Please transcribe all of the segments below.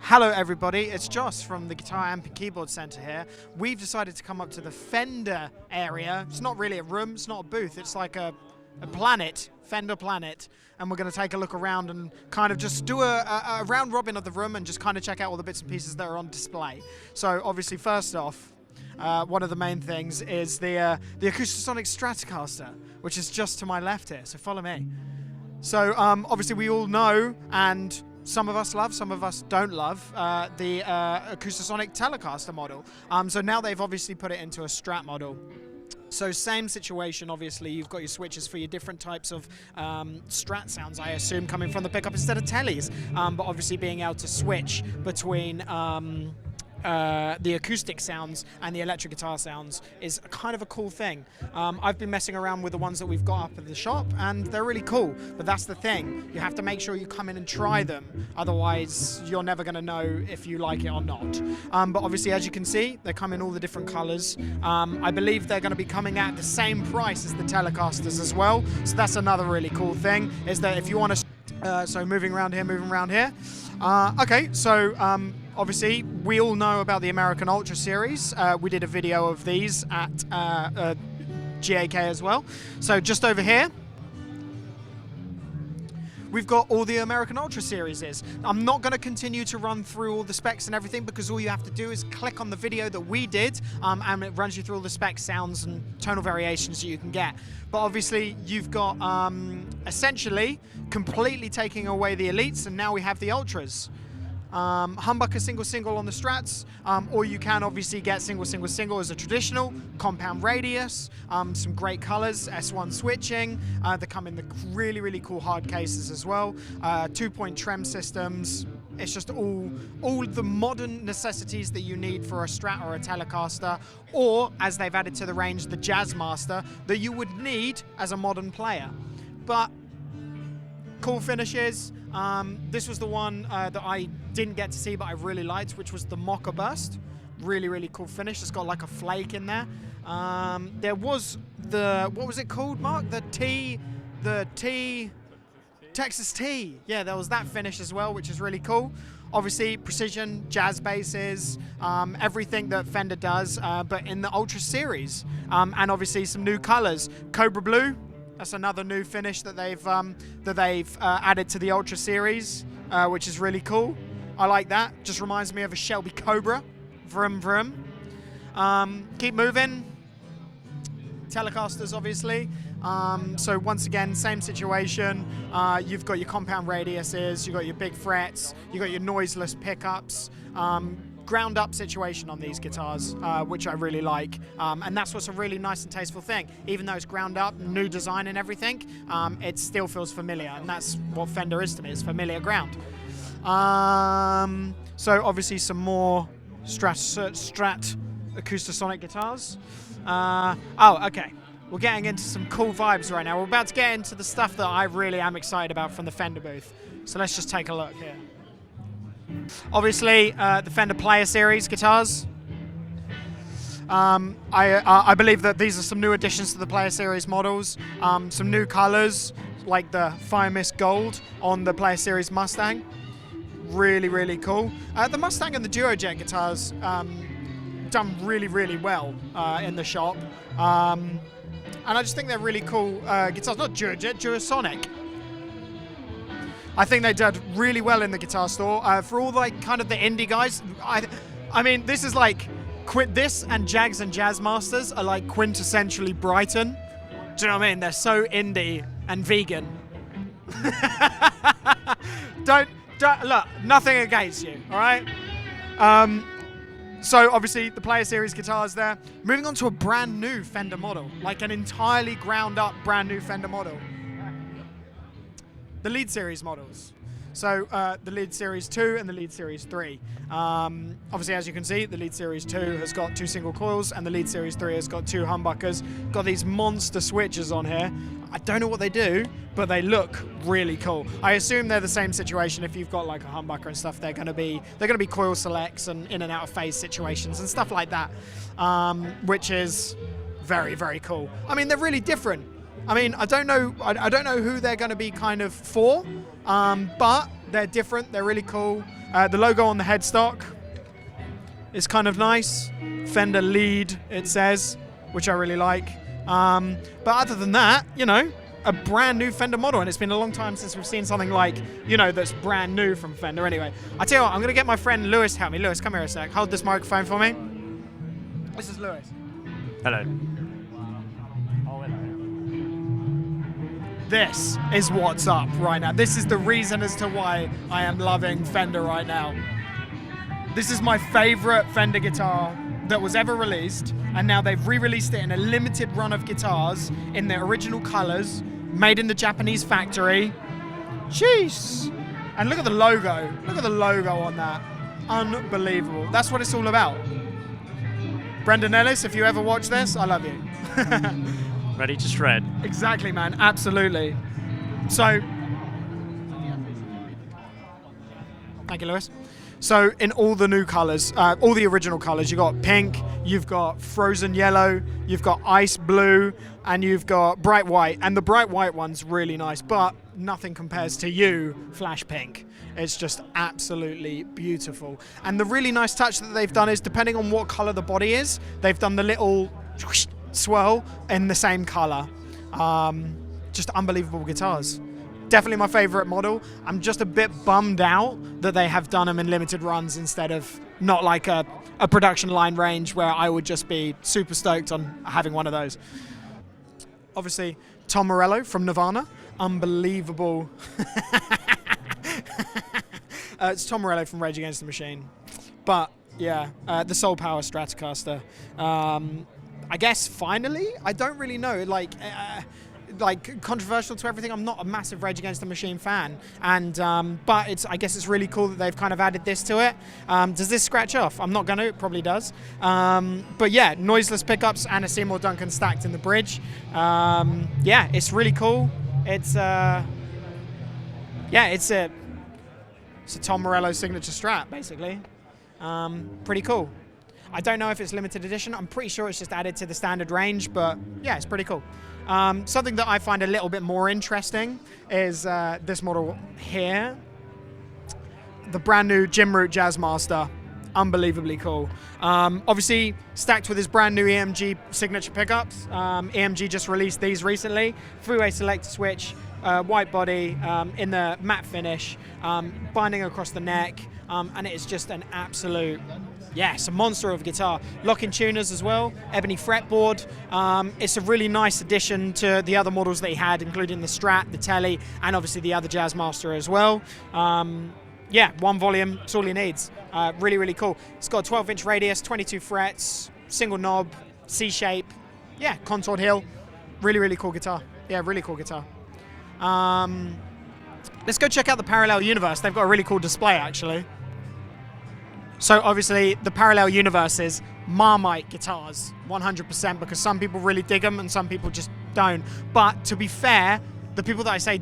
Hello everybody, it's Joss from the Guitar Amp and Keyboard Center here. We've decided to come up to the Fender area. It's not really a room, it's not a booth, it's like a planet, Fender planet. And we're going to take a look around and kind of just do a round robin of the room and just kind of check out all the bits and pieces that are on display. So obviously first off, one of the main things is the Acoustic Stratocaster, which is just to my left here, so follow me. So obviously we all know, and some of us love, some of us don't love, the Acoustic Telecaster model. So now they've obviously put it into a Strat model. So same situation, obviously, you've got your switches for your different types of Strat sounds, I assume, coming from the pickup instead of tellies. But obviously being able to switch between the acoustic sounds and the electric guitar sounds is kind of a cool thing. I've been messing around with the ones that we've got up at the shop and they're really cool, but that's the thing. You have to make sure you come in and try them, otherwise you're never going to know if you like it or not. But obviously, as you can see, they come in all the different colors. I believe they're going to be coming at the same price as the Telecasters as well, so that's another really cool thing, is that if you want to so moving around here. Okay, so obviously we all know about the American Ultra series. We did a video of these at GAK as well. So just over here, we've got all the American Ultra series. I'm not going to continue to run through all the specs and everything, because all you have to do is click on the video that we did, and it runs you through all the specs, sounds and tonal variations that you can get. But obviously you've got essentially completely taking away the elites, and now we have the Ultras. Humbucker single on the Strats, or you can obviously get single as a traditional, compound radius, some great colors, S1 switching, they come in the really cool hard cases as well, 2-point trem systems. It's just all the modern necessities that you need for a Strat or a Telecaster, or as they've added to the range, the Jazzmaster, that you would need as a modern player. But cool finishes. This was the one that I didn't get to see, but I really liked, which was the Mocha Burst. Really cool finish. It's got like a flake in there. There was the, what was it called, Mark? The Texas T. Yeah, there was that finish as well, which is really cool. Obviously, precision, jazz basses, everything that Fender does, but in the Ultra series. And obviously some new colors. Cobra Blue. That's another new finish that they've added to the Ultra series, which is really cool. I like that. Just reminds me of a Shelby Cobra. Vroom vroom. Keep moving. Telecasters, obviously. So once again, same situation. You've got your compound radiuses, you've got your big frets, you've got your noiseless pickups. Ground up situation on these guitars, which I really like, and that's what's a really nice and tasteful thing. Even though it's ground up, new design and everything, it still feels familiar, and that's what Fender is to me, it's familiar ground. So obviously some more Strat Acoustasonic guitars. Oh, okay. We're getting into some cool vibes right now. We're about to get into the stuff that I really am excited about from the Fender booth. So let's just take a look here. Obviously, the Fender Player Series guitars. I believe that these are some new additions to the Player Series models. Some new colors, like the Fire Mist Gold on the Player Series Mustang. Really cool. The Mustang and the Duojet guitars done really well in the shop. And I just think they're really cool guitars. Not Duojet, Duosonic. I think they did really well in the guitar store. For all like kind of the indie guys, I mean, this is like, this and Jags and Jazzmasters are like quintessentially Brighton. Do you know what I mean? They're so indie and vegan. don't look, nothing against you, all right? So obviously the Player Series guitars there. Moving on to a brand new Fender model, like an entirely ground up brand new Fender model. The Lead Series models. So the Lead Series 2 and the Lead Series 3. Obviously, as you can see, the Lead Series 2 has got 2 single coils and the Lead Series 3 has got 2 humbuckers. Got these monster switches on here. I don't know what they do, but they look really cool. I assume they're the same situation. If you've got like a humbucker and stuff, they're gonna be coil selects and in and out of phase situations and stuff like that, which is very cool. I mean, they're really different. I mean, I don't know who they're going to be kind of for, but They're different, they're really cool. The logo on the headstock is kind of nice. Fender lead, it says, which I really like. But other than that, you know, a brand new Fender model, and it's been a long time since we've seen something like, you know, that's brand new from Fender. Anyway, I tell you what, I'm gonna get my friend Lewis to help me. Lewis, come here a sec. Hold this microphone for me. This is Lewis. Hello. This is what's up right now. This is the reason as to why I am loving Fender right now. This is my favorite Fender guitar that was ever released, and now they've re-released it in a limited run of guitars in their original colors, made in the Japanese factory. Jeez! And look at the logo. Look at the logo on that. Unbelievable. That's what it's all about. Brendan Ellis, if you ever watch this, I love you. Ready to shred. Exactly, man. Absolutely. So, thank you, Lewis. So, in all the new colors, all the original colors, you've got pink, you've got frozen yellow, you've got ice blue, and you've got bright white. And the bright white one's really nice, but nothing compares to you, flash pink. It's just absolutely beautiful. And the really nice touch that they've done is, depending on what color the body is, they've done the little swirl in the same color. Just unbelievable guitars. Definitely my favorite model. I'm just a bit bummed out that they have done them in limited runs instead of not like a production line range, where I would just be super stoked on having one of those. Obviously, Tom Morello from Nirvana. Unbelievable. It's Tom Morello from Rage Against the Machine. But yeah, the Soul Power Stratocaster. I guess finally, I don't really know, like controversial to everything. I'm not a massive Rage Against the Machine fan, and but I guess it's really cool that they've kind of added this to it. Does this scratch off? I'm not gonna. It probably does. But yeah, noiseless pickups and a Seymour Duncan stacked in the bridge. Yeah, it's really cool. It's it's a Tom Morello signature Strat, basically. Pretty cool. I don't know if it's limited edition. I'm pretty sure it's just added to the standard range, but yeah, it's pretty cool. Something that I find a little bit more interesting is this model here. The brand new Root Jazzmaster. Unbelievably cool. Obviously, stacked with his brand new EMG signature pickups. EMG just released these recently. Three-way selector switch, white body in the matte finish, binding across the neck, and it is just an absolute... yeah, it's a monster of a guitar. Lock-in tuners as well, ebony fretboard. It's a really nice addition to the other models that he had, including the Strat, the Tele, and obviously the other Jazzmaster as well. Yeah, one volume, it's all he needs. Really, really cool. It's got a 12-inch radius, 22 frets, single knob, C-shape. Yeah, contoured heel. Really, really cool guitar. Yeah, really cool guitar. Let's go check out the Parallel Universe. They've got a really cool display, actually. So obviously the Parallel Universe is Marmite guitars, 100%, because some people really dig them and some people just don't. But to be fair, the people that I say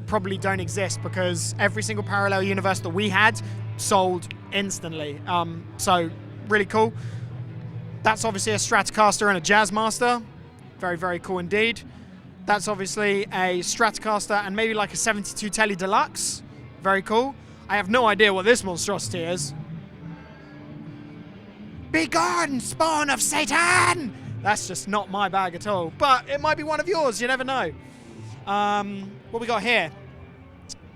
probably don't exist, because every single Parallel Universe that we had sold instantly. So really cool. That's obviously a Stratocaster and a Jazzmaster. Very, very cool indeed. That's obviously a Stratocaster and maybe like a 72 Tele Deluxe. Very cool. I have no idea what this monstrosity is. Be gone, spawn of Satan! That's just not my bag at all. But it might be one of yours, you never know. What we got here?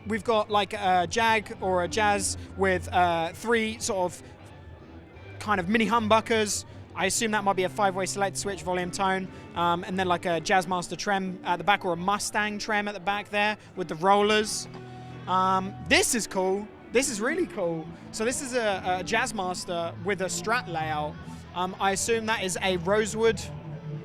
We've got like a Jag or a Jazz with 3 sort of kind of mini humbuckers. I assume that might be a 5-way select switch, volume, tone, and then like a Jazzmaster trem at the back, or a Mustang trem at the back there with the rollers. This is cool. This is really cool. So this is a Jazzmaster with a Strat layout. I assume that is a rosewood,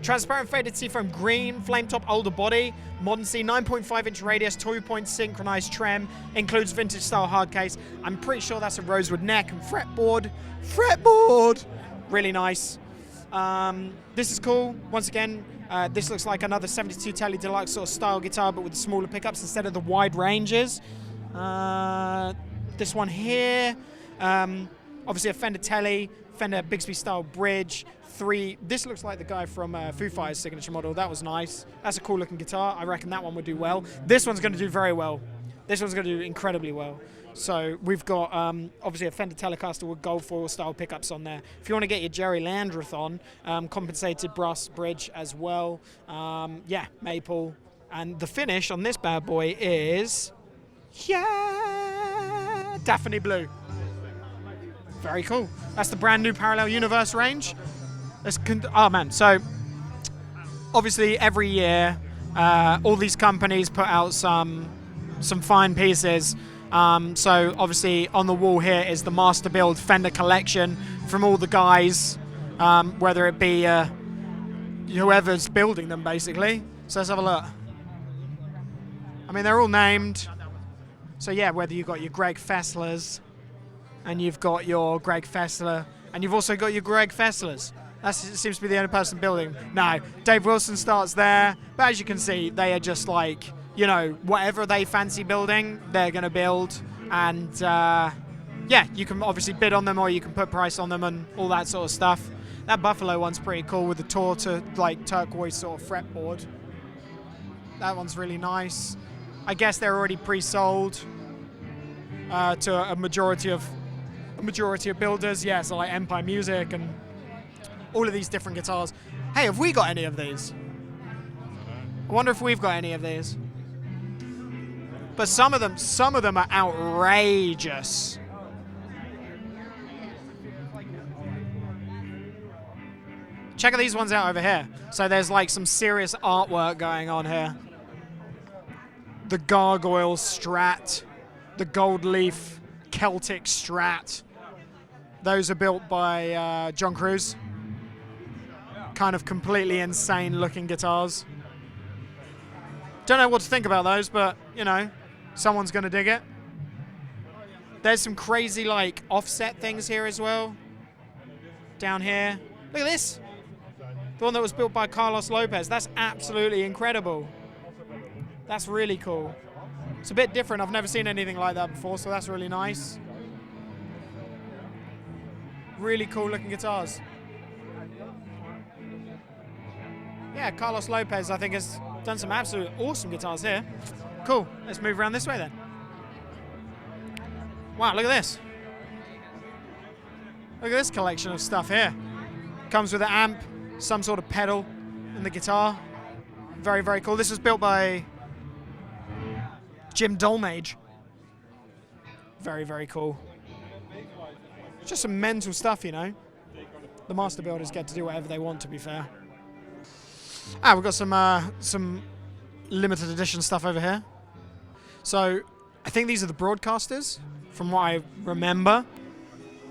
transparent faded seafoam green, flame top older body, modern C, 9.5-inch radius, 2-point synchronized trem, includes vintage style hard case. I'm pretty sure that's a rosewood neck and fretboard. Fretboard! Really nice. This is cool. Once again, this looks like another 72 Tele Deluxe sort of style guitar, but with the smaller pickups instead of the wide ranges. This one here, obviously a Fender Tele, Fender Bixby style bridge, 3. This looks like the guy from Foo Fighters' signature model. That was nice. That's a cool looking guitar. I reckon that one would do well. This one's going to do very well. This one's going to do incredibly well. So we've got obviously a Fender Telecaster with gold foil style pickups on there. If you want to get your Jerry Landreth on, compensated brass bridge as well. Yeah, maple. And the finish on this bad boy is, yeah, Daphne Blue. Very cool. That's the brand new Parallel Universe range. Oh man, so obviously every year all these companies put out some fine pieces. So obviously on the wall here is the Master Build Fender collection from all the guys, whether it be whoever's building them basically. So let's have a look. I mean, they're all named. So yeah, whether you've got your Greg Fesslers and you've got your Greg Fessler and you've also got your Greg Fesslers. That seems to be the only person building. No, Dave Wilson starts there, but as you can see, they are just like, you know, whatever they fancy building, they're going to build. And yeah, you can obviously bid on them or you can put price on them and all that sort of stuff. That Buffalo one's pretty cool with the like turquoise sort of fretboard. That one's really nice. I guess they're already pre-sold to a majority of builders. Yeah, so like Empire Music and all of these different guitars. Hey, have we got any of these? I wonder if we've got any of these. But some of them are outrageous. Check these ones out over here. So there's like some serious artwork going on here. The Gargoyles Strat, the Gold Leaf Celtic Strat. Those are built by John Cruz. Kind of completely insane looking guitars. Don't know what to think about those, but you know, someone's gonna dig it. There's some crazy like offset things here as well. Down here. Look at this. The one that was built by Carlos Lopez. That's absolutely incredible. That's really cool. It's a bit different. I've never seen anything like that before, so that's really nice. Really cool looking guitars. Yeah, Carlos Lopez, I think, has done some absolute awesome guitars here. Cool. Let's move around this way then. Wow, look at this. Look at this collection of stuff here. Comes with an amp, some sort of pedal, and the guitar. Very, very cool. This was built by Jim Dolmage. Very, very cool. Just some mental stuff, you know. The master builders get to do whatever they want, to be fair. We've got some limited edition stuff over here. So I think these are the Broadcasters, from what I remember.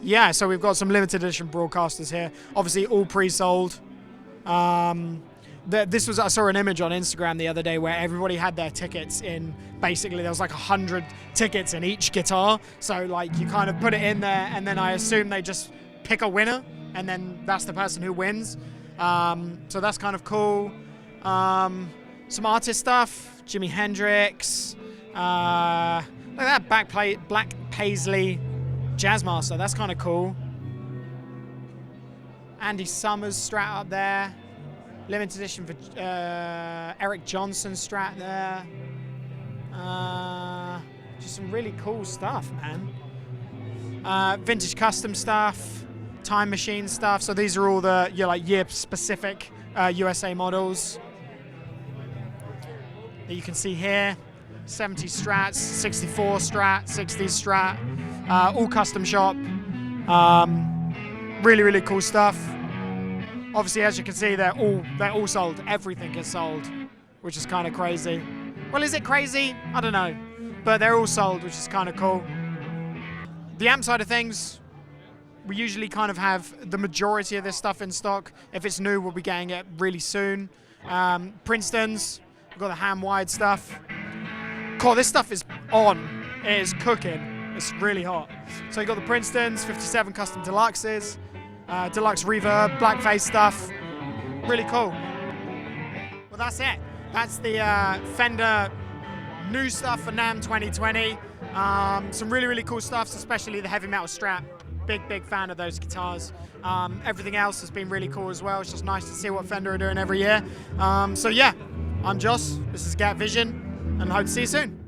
Yeah, so we've got some limited edition Broadcasters here. Obviously all pre-sold. This was, I saw an image on Instagram the other day where everybody had their tickets in, basically there was like 100 tickets in each guitar. So like you kind of put it in there and then I assume they just pick a winner and then that's the person who wins. So that's kind of cool. Some artist stuff, Jimi Hendrix. Look at that Black Paisley Jazzmaster, that's kind of cool. Andy Summers Strat up there. Limited edition for Eric Johnson Strat there. Just some really cool stuff, man. Vintage custom stuff, time machine stuff. So these are all the year-specific USA models that you can see here. 70 Strats, 64 Strat, 60s Strat, all custom shop. Really, really cool stuff. Obviously, as you can see, they're all sold. Everything is sold, which is kind of crazy. Well, is it crazy? I don't know. But they're all sold, which is kind of cool. The amp side of things, we usually kind of have the majority of this stuff in stock. If it's new, we'll be getting it really soon. Princeton's, we've got the ham-wired stuff. God, this stuff is on. It is cooking. It's really hot. So you've got the Princeton's, 57 custom deluxes. Deluxe reverb, blackface stuff, really cool. Well, that's it. That's the Fender new stuff for Namm 2020. Some really, really cool stuff, especially the heavy metal Strat. Big fan of those guitars. Everything else has been really cool as well. It's just nice to see what Fender are doing every year. So yeah, I'm Joss. This is Gat Vision, and hope to see you soon.